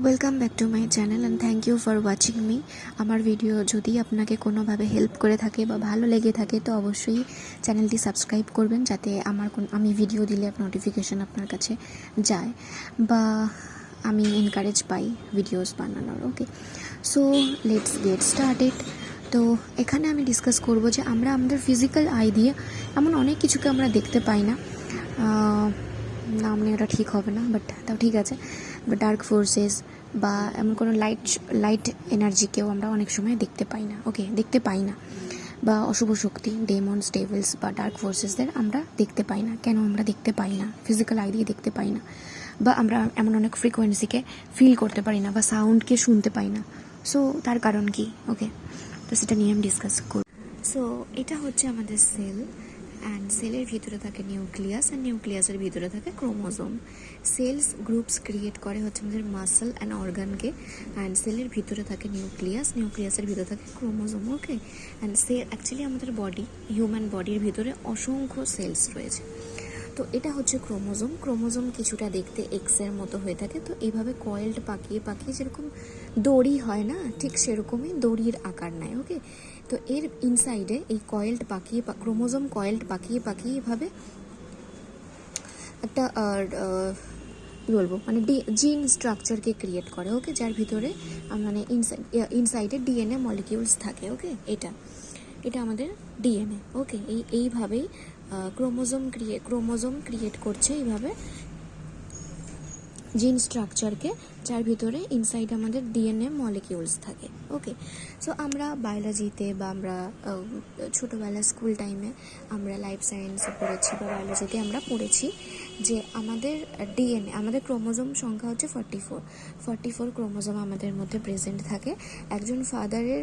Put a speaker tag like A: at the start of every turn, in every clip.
A: Welcome back to my channel and thank you for watching me. আমার video যদি আপনাকে কোনোভাবে হেল্প করে থাকে বা ভালো লেগে থাকে তো অবশ্যই চ্যানেলটি সাবস্ক্রাইব করবেন, যাতে আমি ভিডিও দিলে নোটিফিকেশান আপনার কাছে যায় বা আমি এনকারেজ পাই ভিডিওস বানানোর। ওকে, সো লেটস গেট স্টার্টেড। তো এখানে আমি ডিসকাস করব যে আমরা আমাদের ফিজিক্যাল আই দিয়ে এমন অনেক কিছুকে আমরা দেখতে পাই না। নাম নিয়ে ওটা ঠিক হবে না, বাট তাও ঠিক আছে। বা ডার্ক ফোর্সেস বা এমন কোনো লাইট এনার্জিকেও আমরা অনেক সময় দেখতে পাই না। ওকে, দেখতে পাই না। বা অশুভ শক্তি, ডেমন্স, ডেভিলস বা ডার্ক ফোর্সেসদের আমরা দেখতে পাই না। কেন আমরা দেখতে পাই না? ফিজিক্যাল আই দিয়ে দেখতে পাই না। বা আমরা এমন অনেক ফ্রিকোয়েন্সিকে ফিল করতে পারি না বা সাউন্ডকে শুনতে পাই না। সো তার কারণ কি? ওকে, তো সেটা নিয়ে আমি ডিসকাস করব। সো এটা হচ্ছে আমাদের সেল, অ্যান্ড সেলের ভিতরে থাকে নিউক্লিয়াস, অ্যান্ড নিউক্লিয়াসের ভিতরে থাকে ক্রোমোজোম। সেলস গ্রুপস ক্রিয়েট করে হচ্ছে আমাদের মাসল অ্যান্ড অর্গানকে, অ্যান্ড সেলের ভিতরে থাকে নিউক্লিয়াসের ভিতরে থাকে ক্রোমোজোম। ওকে, অ্যান্ড অ্যাকচুয়ালি আমাদের বডি, হিউম্যান বডির ভিতরে অসংখ্য সেলস রয়েছে। তো এটা হচ্ছে ক্রোমোজোম কিছুটা দেখতে এক্সের মতো হয়ে থাকে। তো এইভাবে কয়েলড পাকিয়ে যেরকম দড়ি হয় না, ঠিক সেরকমই দড়ির আকার নেয়। ওকে, তো এর ইনসাইডে এই ক্রোমোজোম কয়েলড পাকিয়ে এভাবে একটা কী বলবো, মানে জিন স্ট্রাকচারকে ক্রিয়েট করে। ওকে, যার ভিতরে মানে ইনসাইডে ডিএনএ মলিকিউলস থাকে। ওকে, এটা আমাদের ডিএনএ। ওকে, এইভাবেই ক্রোমোজোম ক্রিয়েট করছে এইভাবে জিন স্ট্রাকচারকে, যার ভিতরে ইনসাইড আমাদের ডিএনএ মলিকিউলস থাকে। ওকে, সো আমরা বায়োলজিতে বা আমরা ছোটোবেলা স্কুল টাইমে আমরা লাইফ সায়েন্সে পড়েছি বা বায়োলজিতে আমরা পড়েছি যে আমাদের ডিএনএ, আমাদের ক্রোমোজোম সংখ্যা হচ্ছে 44 ক্রোমোজোম আমাদের মধ্যে প্রেজেন্ট থাকে। একজন ফাদারের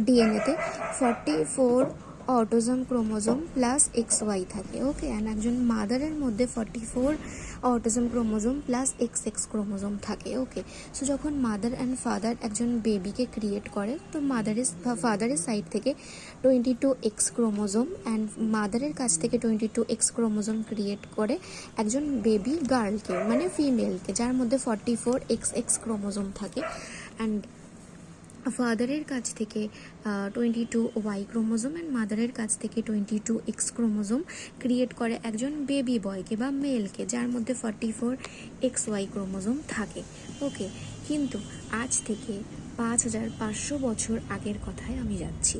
A: ডিএনএতে 44 অটোজোম ক্রোমোজোম প্লাস XY থাকে। ওকে, অ্যান্ড একজন মাদারের মধ্যে 44 autosome chromosome plus XX chromosome থাকে। ওকে, সো যখন মাদার অ্যান্ড ফাদার একজন বেবিকে ক্রিয়েট করে, তো ফাদারের সাইড থেকে 22X ক্রোমোজোম অ্যান্ড মাদারের কাছ থেকে 22X ক্রোমোজোম ক্রিয়েট করে একজন বেবি গার্লকে, মানে ফিমেলকে, যার মধ্যে 44XX ক্রোমোজোম থাকে। অ্যান্ড ফাদারের কাছ থেকে 22Y ক্রোমোজোম অ্যান্ড মাদারের কাছ থেকে 22X ক্রোমোজোম ক্রিয়েট করে একজন বেবি বয়কে বা মেলকে, যার মধ্যে 44XY ক্রোমোজোম থাকে। ওকে, কিন্তু আজ থেকে 5500 বছর আগের কথায় আমি যাচ্ছি।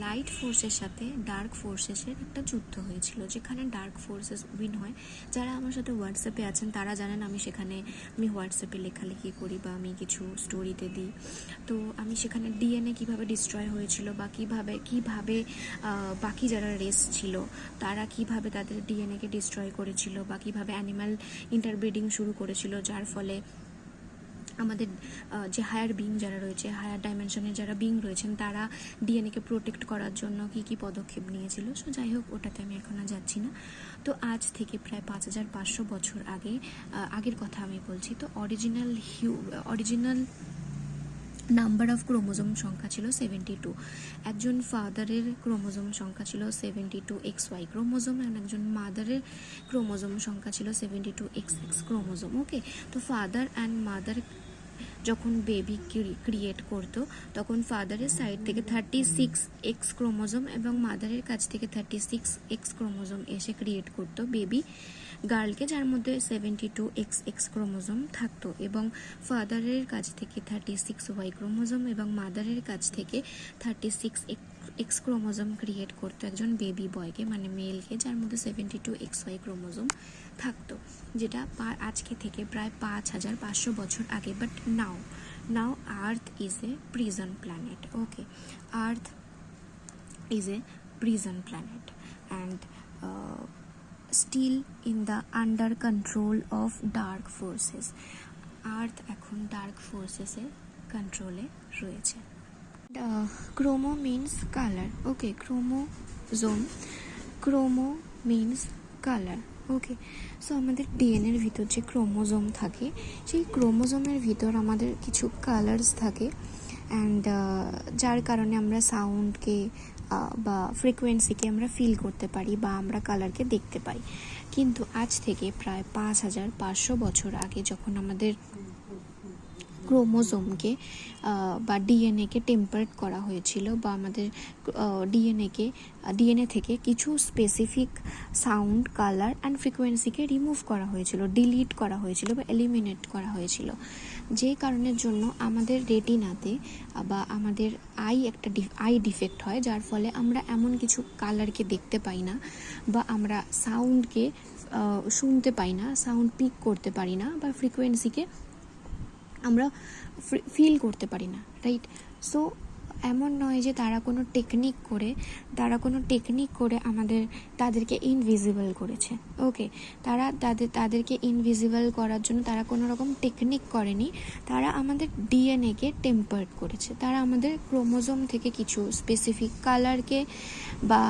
A: লাইট ফোর্সের সাথে ডার্ক ফোর্সেসের একটা যুদ্ধ হয়েছিল, যেখানে ডার্ক ফোর্সেস উইন হয়। যারা আমার সাথে হোয়াটসঅ্যাপে আছেন তারা জানেন আমি হোয়াটসঅ্যাপে লেখালেখি করি বা আমি কিছু স্টোরিতে দিই। তো আমি সেখানে ডিএনএ কিভাবে ডিস্ট্রয় হয়েছিল বা কিভাবে বাকি যারা রেস ছিল তারা কিভাবে তাদের ডিএনএকে ডিস্ট্রয় করেছিল বা কিভাবে অ্যানিম্যাল ইন্টারব্রিডিং শুরু করেছিল, যার ফলে আমাদের যে হায়ার বিং যারা রয়েছে, হায়ার ডাইমেনশনের যারা বিং রয়েছেন, তারা ডিএনএকে প্রোটেক্ট করার জন্য কি পদক্ষেপ নিয়েছিল। সো যাই হোক, ওটাতে আমি এখন আর যাচ্ছি না। তো আজ থেকে প্রায় 5500 বছর আগের কথা আমি বলছি। তো অরিজিনাল নাম্বার অফ ক্রোমোজোম সংখ্যা ছিল 72। একজন ফাদারের ক্রোমোজোম সংখ্যা ছিল 72XY ক্রোমোজোম, অ্যান্ড একজন মাদারের ক্রোমোজোম সংখ্যা ছিল 72XX ক্রোমোজোম। ওকে, তো ফাদার অ্যান্ড মাদার যখন বেবি ক্রিয়েট করতো, তখন ফাদারের সাইড থেকে 36X ক্রোমোজোম এবং মাদারের কাছ থেকে 36X ক্রোমোজোম এসে ক্রিয়েট করতো বেবি গার্লকে, যার মধ্যে 72XX ক্রোমোজোম থাকতো, এবং ফাদারের কাছ থেকে 36Y ক্রোমোজোম এবং মাদারের কাছ থেকে 36X ক্রোমোজোম ক্রিয়েট করতো একজন বেবি বয়কে, মানে মেলকে, যার মধ্যে 72XY ক্রোমোজোম থাকতো, যেটা আজকে থেকে প্রায় 5500 বছর আগে। But now Earth is a prison planet. Okay, Earth is a prison planet and still in the under control of dark forces. Earth এখন ডার্ক ফোর্সেসের কন্ট্রোলে রয়েছে। Chromo means colour. Okay, chromo means colour. Okay, so আমাদের ডিএনএর ভিতর যে chromosome থাকে, সেই ক্রোমোজোমের ভিতর আমাদের কিছু কালার্স থাকে, অ্যান্ড যার কারণে আমরা সাউন্ডকে বা ফ্রিকোয়েন্সিকে আমরা ফিল করতে পারি বা আমরা কালারকে দেখতে পাই। কিন্তু আজ থেকে প্রায় 5500 বছর আগে, যখন আমাদের ক্রোমোজোমকে বা ডিএনএকে টেম্পারেট করা হয়েছিল, বা আমাদের ডিএনএ থেকে কিছু স্পেসিফিক সাউন্ড, কালার অ্যান্ড ফ্রিকোয়েন্সিকে রিমুভ করা হয়েছিল, ডিলিট করা হয়েছিল বা এলিমিনেট করা হয়েছিল, যে কারণের জন্য আমাদের রেটিনাতে বা আমাদের আই ডিফেক্ট হয়, যার ফলে আমরা এমন কিছু কালারকে দেখতে পাই না, বা আমরা সাউন্ডকে শুনতে পাই না, সাউন্ড পিক করতে পারি না, বা ফ্রিকোয়েন্সিকে আমরা ফিল করতে পারি না, রাইট? সো এমন নয় যে তারা কোনো টেকনিক করে তাদেরকে ইনভিজিবল করেছে। ওকে, তাদেরকে ইনভিজিবল করার জন্য তারা কোনো রকম টেকনিক করেনি, তারা আমাদের ডিএনএকে টেম্পার্ড করেছে, তারা আমাদের ক্রোমোজোম থেকে কিছু স্পেসিফিক কালারকে বা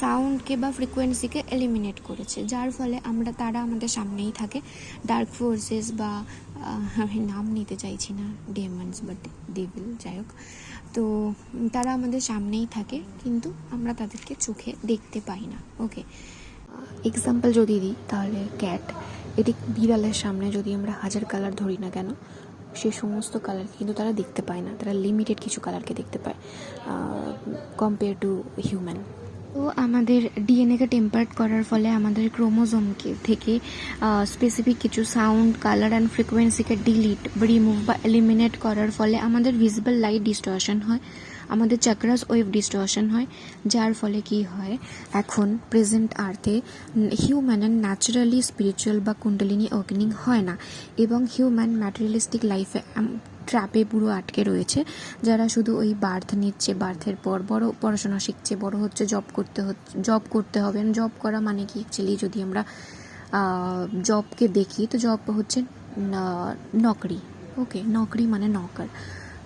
A: সাউন্ডকে বা ফ্রিকোয়েন্সিকে এলিমিনেট করেছে, যার ফলে তারা আমাদের সামনেই থাকে। ডার্ক ফোর্সেস বা আমি নাম নিতে চাইছি না, ডেমন্স বা ডেভিল, যাই হোক, তো তারা আমাদের সামনেই থাকে, কিন্তু আমরা তাদেরকে চোখে দেখতে পাই না। ওকে, এক্সাম্পল যদি দিই তাহলে এটি বিড়ালের সামনে যদি আমরা 1000 কালার ধরি না কেন, সে সমস্ত কালার কিন্তু তারা দেখতে পায় না, তারা লিমিটেড কিছু কালারকে দেখতে পায় কম্পেয়ার টু হিউম্যান। তো আমাদের ডিএনএকে টেম্পারেট করার ফলে আমাদের ক্রোমোজোমকে থেকে স্পেসিফিক কিছু সাউন্ড, কালার অ্যান্ড ফ্রিকোয়েন্সিকে ডিলিট, রিমুভ বা এলিমিনেট করার ফলে আমাদের ভিজিবল লাইট ডিস্টরশন হয়, আমাদের চাকরাস ওয়েভ ডিস্টরশন হয়, যার ফলে কি হয়, এখন প্রেজেন্ট আর্থে হিউম্যানের ন্যাচারালি স্পিরিচুয়াল বা কুণ্ডলিনী ওপেনিং হয় না, এবং হিউম্যান ম্যাটেরিয়ালিস্টিক লাইফে ট্র্যাপে পুরো আটকে রয়েছে, যারা শুধু ওই বার্থ নিচ্ছে, বার্থের পর বড় পড়াশোনা শিখছে, বড় হচ্ছে, জব করতে হবে। জব করা মানে কি, অ্যাকচুয়ালি যদি আমরা জবকে দেখি তো জব হচ্ছে নকরি। ওকে, নকরি মানে নকার।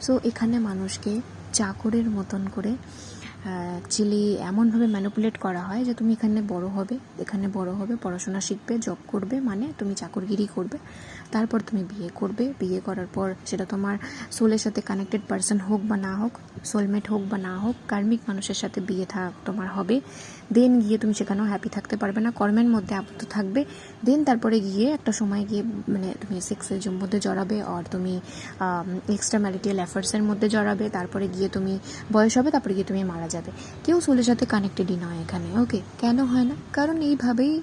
A: সো এখানে মানুষকে চাকরের মতন করে অ্যাকচুয়ালি এমনভাবে ম্যানিপুলেট করা হয় যে তুমি এখানে বড় হবে, পড়াশোনা শিখবে, জব করবে, মানে তুমি চাকরগিরি করবে, তারপর তুমি বিয়ে করার পর সেটা তোমার সোলের সাথে কানেক্টেড পার্সন হোক বা না হোক, সোলমেট হোক বা না হোক, কার্মিক মানুষের সাথে বিয়ে তোমার হবে, দেন গিয়ে তুমি সেখানেও হ্যাপি থাকতে পারবে না, কর্মের মধ্যে আবদ্ধ থাকবে, দেন তারপরে গিয়ে একটা সময় গিয়ে মানে তুমি সেক্সের মধ্যে জড়াবে, আর তুমি এক্সট্রা ম্যারিটাল অ্যাফেয়ার্সের মধ্যে জড়াবে, তারপরে গিয়ে তুমি বয়স হবে, তারপরে গিয়ে তুমি মারা যাবে। কেউ সোলের সাথে কানেক্টেডই নয় এখানে। ওকে, কেন হয় না? কারণ এইভাবেই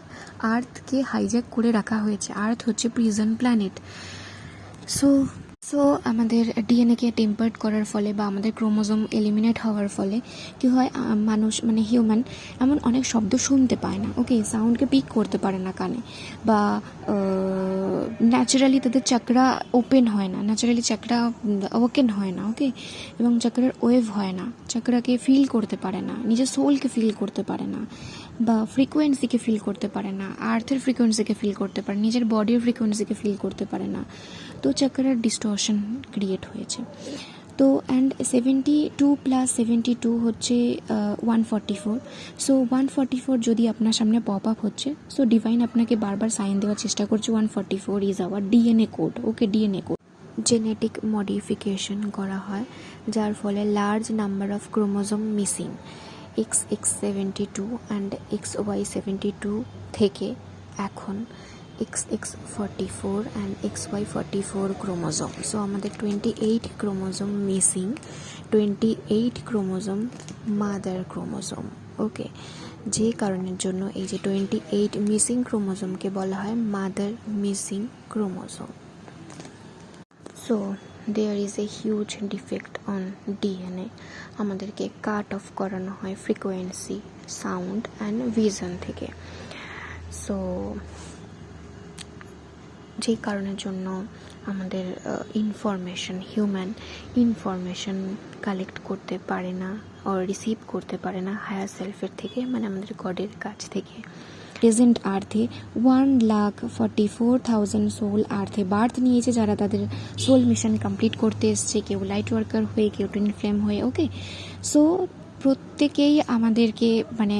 A: আর্থকে হাইজ্যাক করে রাখা হয়েছে। আর্থ হচ্ছে প্রিজন প্ল্যানেট। সো আমাদের ডিএনএকে টেম্পার্ড করার ফলে বা আমাদের ক্রোমোজোম এলিমিনেট হওয়ার ফলে কী হয়, মানুষ মানে হিউম্যান এমন অনেক শব্দ শুনতে পায় না। ওকে, সাউন্ডকে পিক করতে পারে না কানে, বা ন্যাচারালি তাদের চাকরা ওপেন হয় না, ন্যাচারালি চাকরা ওকেন হয় না। ওকে, এবং চাকরার ওয়েভ হয় না, চাকরাকে ফিল করতে পারে না, নিজের সোলকে ফিল করতে পারে না, বা ফ্রিকোয়েন্সিকে ফিল করতে পারে না, আর্থের ফ্রিকোয়েন্সিকে ফিল করতে পারে, নিজের বডির ফ্রিকোয়েন্সিকে ফিল করতে পারে না। তো চাকরার ডিস্টরশন ক্রিয়েট হয়েছে। তো অ্যান্ড 72 + 72 হচ্ছে 144। সো 144 যদি আপনার সামনে পপ আপ হচ্ছে, সো ডিভাইন আপনাকে বারবার সাইন দেওয়ার চেষ্টা করছে 144 is our DNA code. Okay, DNA code genetic modification করা হয়, যার ফলে large number of chromosome missing, XX72 and XY72 থেকে এখন XX44 and XY44 chromosome. So আমাদের 28 chromosome missing, 28 chromosome mother chromosome. Okay, যে কারণের জন্য এই যে 28 মিসিং ক্রোমোজোমকে বলা হয় মাদার মিসিং ক্রোমোজোম। So there is a huge defect on DNA. আমাদেরকে কাট অফ করানো হয় ফ্রিকোয়েন্সি, সাউন্ড অ্যান্ড ভিশন থেকে। সো যে কারণের জন্য আমাদের হিউম্যান ইনফরমেশন কালেক্ট করতে পারে না, আর রিসিভ করতে পারে না হায়ার সেলফের থেকে, মানে আমাদের গডের কাছ থেকে। প্রেজেন্ট আর্থে 1,44,000 সোল আর্থে বার্থ নিয়েছে, যারা তাদের সোল মিশন কমপ্লিট করতে এসছে, কেউ লাইট ওয়ার্কার হয়ে, কেউ টুইন ফ্লেম হয়ে। ওকে, সো প্রত্যেকেই আমাদেরকে মানে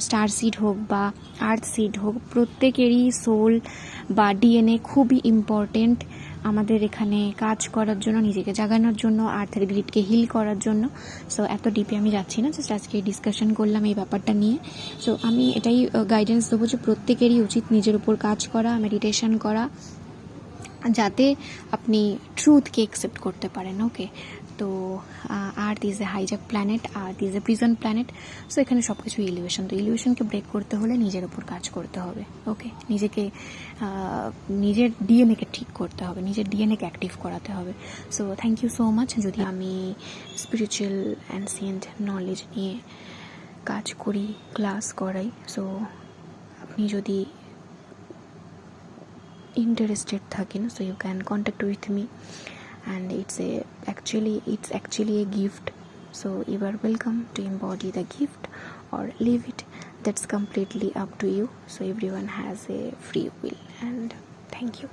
A: স্টার সিড হোক বা আর্থ সিড হোক, প্রত্যেকেরই সোল বা ডিএনএ খুবই ইম্পর্টেন্ট আমাদের এখানে কাজ করার জন্য, নিজেকে জাগানোর জন্য, আর্থের গ্রিডকে হিল করার জন্য। সো এত ডিপে আমি যাচ্ছি না, জাস্ট আজকে ডিসকাশন করলাম এই ব্যাপারটা নিয়ে। সো আমি এটাই গাইডেন্স দেবো যে প্রত্যেকেরই উচিত নিজের উপর কাজ করা, মেডিটেশন করা,
B: যাতে আপনি ট্রুথকে অ্যাকসেপ্ট করতে পারেন। ওকে, তো আর্থ is A hijack planet, earth is a prison planet. So এখানে সব কিছু ইলিউশন, তো ইলিউশনকে ব্রেক করতে হলে নিজের ওপর কাজ করতে হবে। ওকে, নিজেকে নিজের ডিএনএকে ঠিক করতে হবে, নিজের ডিএনএকে অ্যাক্টিভ করাতে হবে। So thank you so much. যদি আমি স্পিরিচুয়াল অ্যানসিয়েন্ট নলেজ নিয়ে কাজ করি, ক্লাস করাই, সো আপনি যদি interested থাকেন, so you can contact with me, and it's actually a gift, so you are welcome to embody the gift or leave it. That's completely up to you. So everyone has a free will, and thank you.